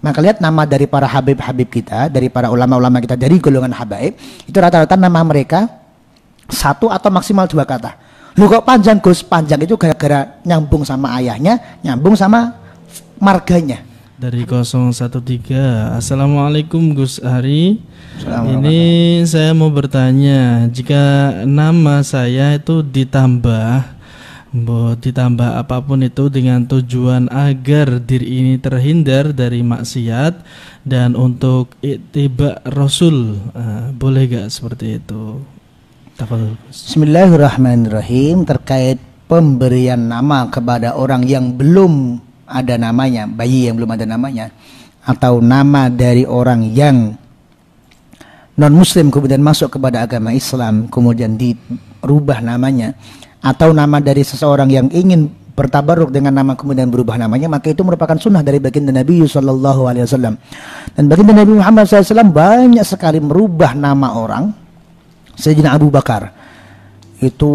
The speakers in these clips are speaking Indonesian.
Maka lihat nama dari para habib-habib kita, dari para ulama-ulama kita, dari golongan habaib, itu rata-rata nama mereka satu atau maksimal dua kata. Lu kok panjang Gus? Panjang itu gara-gara nyambung sama ayahnya, nyambung sama marganya. Dari 013. Assalamualaikum Gus Ari. Ini saya mau bertanya, jika nama saya itu ditambah apapun itu dengan tujuan agar diri ini terhindar dari maksiat dan untuk ittiba Rasul, boleh gak seperti itu? Bismillahirrahmanirrahim. Terkait pemberian nama kepada orang yang belum ada namanya, bayi yang belum ada namanya, atau nama dari orang yang non muslim kemudian masuk kepada agama Islam kemudian dirubah namanya, atau nama dari seseorang yang ingin bertabaruk dengan nama kemudian berubah namanya, maka itu merupakan sunnah dari baginda Nabi Sallallahu Alaihi Wasallam. Dan baginda Nabi Muhammad SAW banyak sekali merubah nama orang. Sayyidina Abu Bakar itu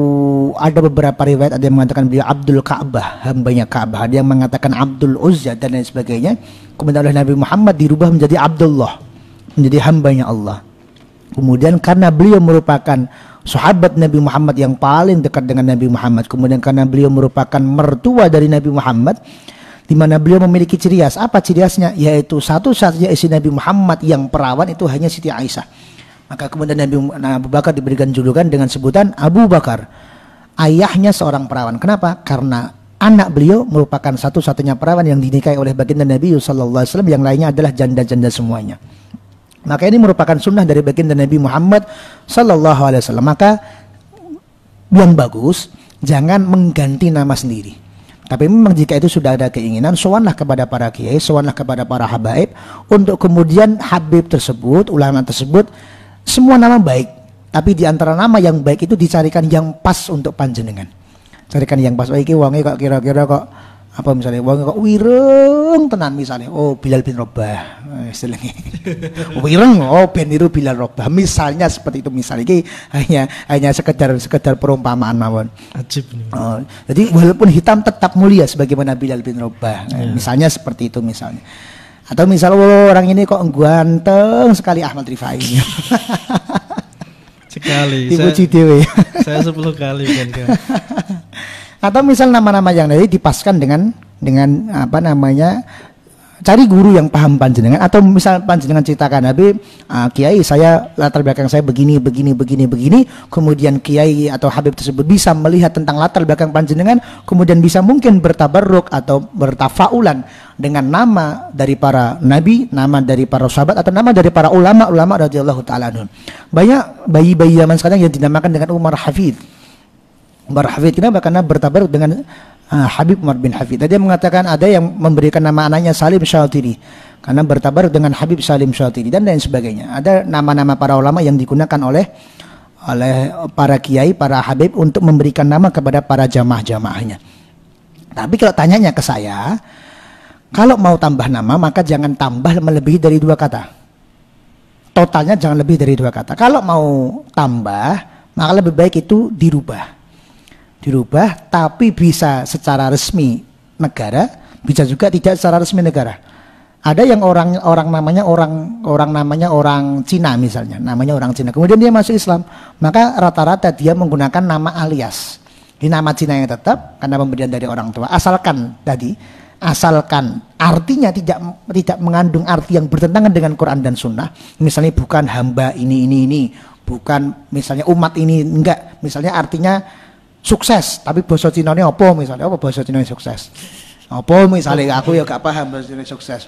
ada beberapa riwayat, ada yang mengatakan beliau Abdul Ka'bah, hambanya Ka'bah, ada yang mengatakan Abdul Uzza dan lain sebagainya. Kemudian oleh Nabi Muhammad dirubah menjadi Abdullah, menjadi hambanya Allah. Kemudian karena beliau merupakan sahabat Nabi Muhammad yang paling dekat dengan Nabi Muhammad, kemudian karena beliau merupakan mertua dari Nabi Muhammad, di mana beliau memiliki ciri khas. Apa ciri khasnya? Yaitu satu-satunya istri Nabi Muhammad yang perawan itu hanya Siti Aisyah. Maka kemudian Nabi Abu Bakar diberikan julukan dengan sebutan Abu Bakar, ayahnya seorang perawan. Kenapa? Karena anak beliau merupakan satu-satunya perawan yang dinikahi oleh baginda Nabi Sallallahu Alaihi Wasallam, yang lainnya adalah janda-janda semuanya. Maka ini merupakan sunnah dari baginda Nabi Muhammad Sallallahu Alaihi Wasallam. Maka yang bagus jangan mengganti nama sendiri. Tapi memang jika itu sudah ada keinginan, sowanlah kepada para kiai, sowanlah kepada para habaib, untuk kemudian habib tersebut, ulama tersebut, semua nama baik. Tapi di antara nama yang baik itu dicarikan yang pas untuk panjenengan. Carikan yang pas. Oh iki wonge kok kira-kira kok apa misalnya wong kok wireng tenan misalnya, oh Bilal bin Rabah istilahnya. Wireng, oh ben niru Bilal Rabah misalnya, seperti itu. Misalnya ini hanya sekedar perumpamaan mawon. Ajib nih. Oh, jadi walaupun hitam tetap mulia sebagaimana Bilal bin Rabah. Misalnya seperti itu misalnya. Atau misalnya orang ini kok ganteng sekali, Ahmad Rifai. Sekali. Saya 10 kali kan. Atau misal nama-nama yang tadi dipaskan dengan apa namanya, cari guru yang paham panjenengan. Atau misal panjenengan ceritakan, Habib, kiai saya latar belakang saya begini, kemudian kiai atau habib tersebut bisa melihat tentang latar belakang panjenengan, kemudian bisa mungkin bertabarruk atau bertafaulan dengan nama dari para nabi, nama dari para sahabat, atau nama dari para ulama radhiyallahu taala anhum. Banyak bayi-bayi zaman sekarang yang dinamakan dengan Umar Hafid. Umar Hafid, kenapa? Karena bertabaruk dengan Habib Umar bin Hafid. Tadi mengatakan ada yang memberikan nama anaknya Salim Syatiri karena bertabaruk dengan Habib Salim Syatiri dan lain sebagainya. Ada nama-nama para ulama yang digunakan oleh para kiai, para habib untuk memberikan nama kepada para jamaah-jamaahnya. Tapi kalau tanyanya ke saya, kalau mau tambah nama maka jangan tambah melebihi dari 2 kata. Totalnya jangan lebih dari 2 kata. Kalau mau tambah maka lebih baik itu dirubah, tapi bisa secara resmi negara, bisa juga tidak secara resmi negara. Ada yang orang namanya orang Cina misalnya, namanya orang Cina, kemudian dia masuk Islam, maka rata-rata dia menggunakan nama alias. Di nama Cina yang tetap karena pemberian dari orang tua, asalkan artinya tidak mengandung arti yang bertentangan dengan Quran dan Sunnah. Misalnya bukan hamba ini, bukan misalnya umat ini, enggak. Misalnya artinya sukses, tapi bahasa Cinane apa misalnya? Apa bahasa Cinane sukses? Apa misalnya aku ya gak paham bahasa Cinane sukses.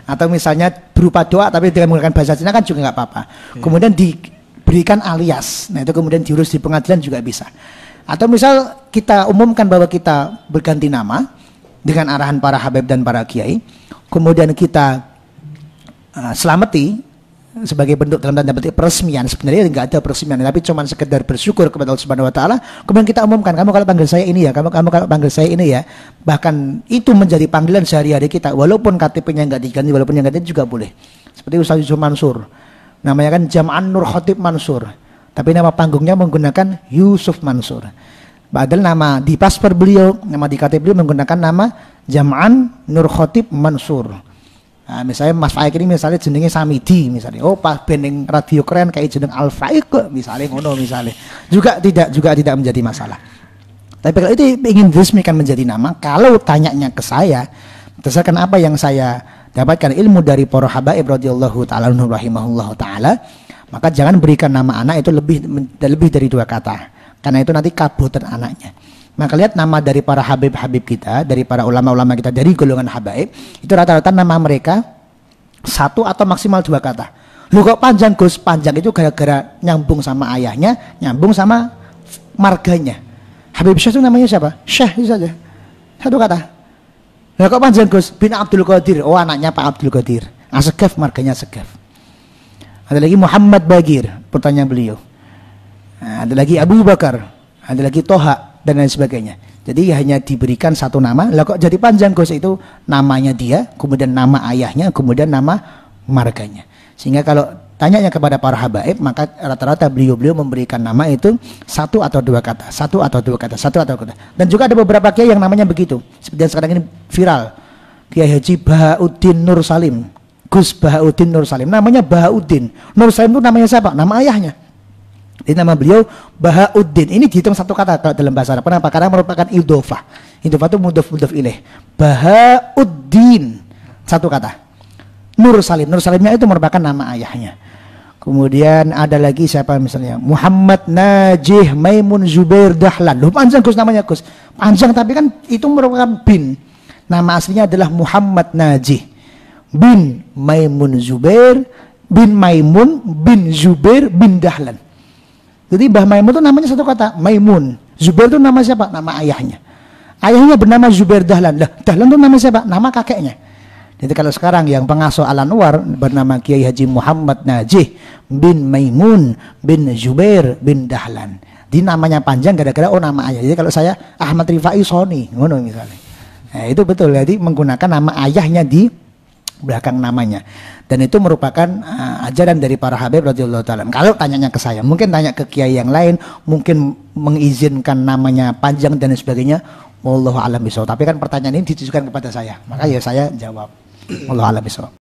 Atau misalnya berupa doa tapi dengan menggunakan bahasa Cina kan juga nggak apa-apa. Kemudian diberikan alias. Nah itu kemudian diurus di pengadilan juga bisa. Atau misal kita umumkan bahwa kita berganti nama dengan arahan para habib dan para kiai. Kemudian kita selamati sebagai bentuk dalam tanda petik peresmian. Sebenarnya enggak ada peresmian, tapi cuma sekedar bersyukur kepada Allah Subhanahu wa taala. Kemudian kita umumkan, kamu kalau panggil saya ini ya, kamu kalau panggil saya ini ya. Bahkan itu menjadi panggilan sehari-hari kita, walaupun KTP-nya enggak diganti, walaupun yang ganti juga boleh. Seperti Ustaz Yusuf Mansur. Namanya kan Jam'an Nur Khatib Mansur. Tapi nama panggungnya menggunakan Yusuf Mansur. Padahal nama di paspor beliau, nama di KTP beliau menggunakan nama Jam'an Nur Khatib Mansur. Nah, misalnya Mas Faik ini misalnya jenenge Samidi misalnya. Oh, pas bending radio keren kayak jeneng Al Faik misalnya ngono misalnya. Juga tidak menjadi masalah. Tapi kalau itu ingin diresmikan menjadi nama, kalau tanyanya ke saya, berdasarkan apa yang saya dapatkan ilmu dari para habaib radhiyallahu taala anhum rahimahullahu taala, maka jangan berikan nama anak itu lebih dari 2 kata. Karena itu nanti kabutan anaknya. Maka lihat nama dari para habib-habib kita, dari para ulama-ulama kita, dari golongan habaib, itu rata-rata nama mereka 1 atau maksimal 2 kata. Lu kok panjang Gus? Panjang itu gara-gara nyambung sama ayahnya, nyambung sama marganya. Habib Syekh itu namanya siapa? Syekh itu saja. 1 kata. Lah kok panjang Gus? Bin Abdul Qadir. Oh, anaknya Pak Abdul Qadir. Asegaf, marganya Segaf. Ada lagi Muhammad Bagir, pertanyaan beliau. Nah, ada lagi Abu Bakar, ada lagi Toha, dan lain sebagainya. Jadi hanya diberikan 1 nama. Lah kok jadi panjang Gus? Itu namanya dia, kemudian nama ayahnya, kemudian nama marganya. Sehingga kalau tanyanya kepada para habaib, maka rata-rata beliau-beliau memberikan nama itu 1 atau 2 kata, 1 atau 2 kata, 1 atau 2 kata. Dan juga ada beberapa kiai yang namanya begitu. Seperti yang sekarang ini viral. Kiai Haji Bahauddin Nur Salim. Gus Bahauddin Nur Salim. Namanya Bahauddin. Nur Salim itu namanya siapa? Nama ayahnya. Jadi nama beliau Bahauddin. Ini dihitung 1 kata kalau dalam bahasa Arab. Kenapa? Karena merupakan idhofah. Idhofah itu mudhof ilaih. Bahauddin 1 kata. Nur Salim. Nur Salimnya itu merupakan nama ayahnya. Kemudian ada lagi siapa misalnya? Muhammad Najih Maimun Zubair Dahlan. Loh, panjang Gus namanya Gus. Panjang tapi kan itu merupakan bin. Nama aslinya adalah Muhammad Najih bin Maimun Zubair bin Maimun bin Zubair bin Dahlan. Jadi Mbah Maimun itu namanya 1 kata, Maimun. Zubair itu nama siapa? Nama ayahnya. Ayahnya bernama Zubair Dahlan. Lah, Dahlan itu nama siapa? Nama kakeknya. Jadi kalau sekarang yang pengasuh Al-Anwar bernama Kiai Haji Muhammad Najih bin Maimun bin Zubair bin Dahlan. Di namanya panjang gara-gara nama ayah. Jadi kalau saya Ahmad Rifai Soni, ngono misalnya. Nah, itu betul. Jadi menggunakan nama ayahnya di belakang namanya. Dan itu merupakan ajaran dari para habib radhiyallahu taala. Kalau tanyanya ke saya, mungkin tanya ke kiai yang lain, mungkin mengizinkan namanya panjang dan sebagainya. Wallahu a'lam bishawab. Tapi kan pertanyaan ini ditujukan kepada saya. Maka ya saya jawab. Wallahu a'lam bishawab.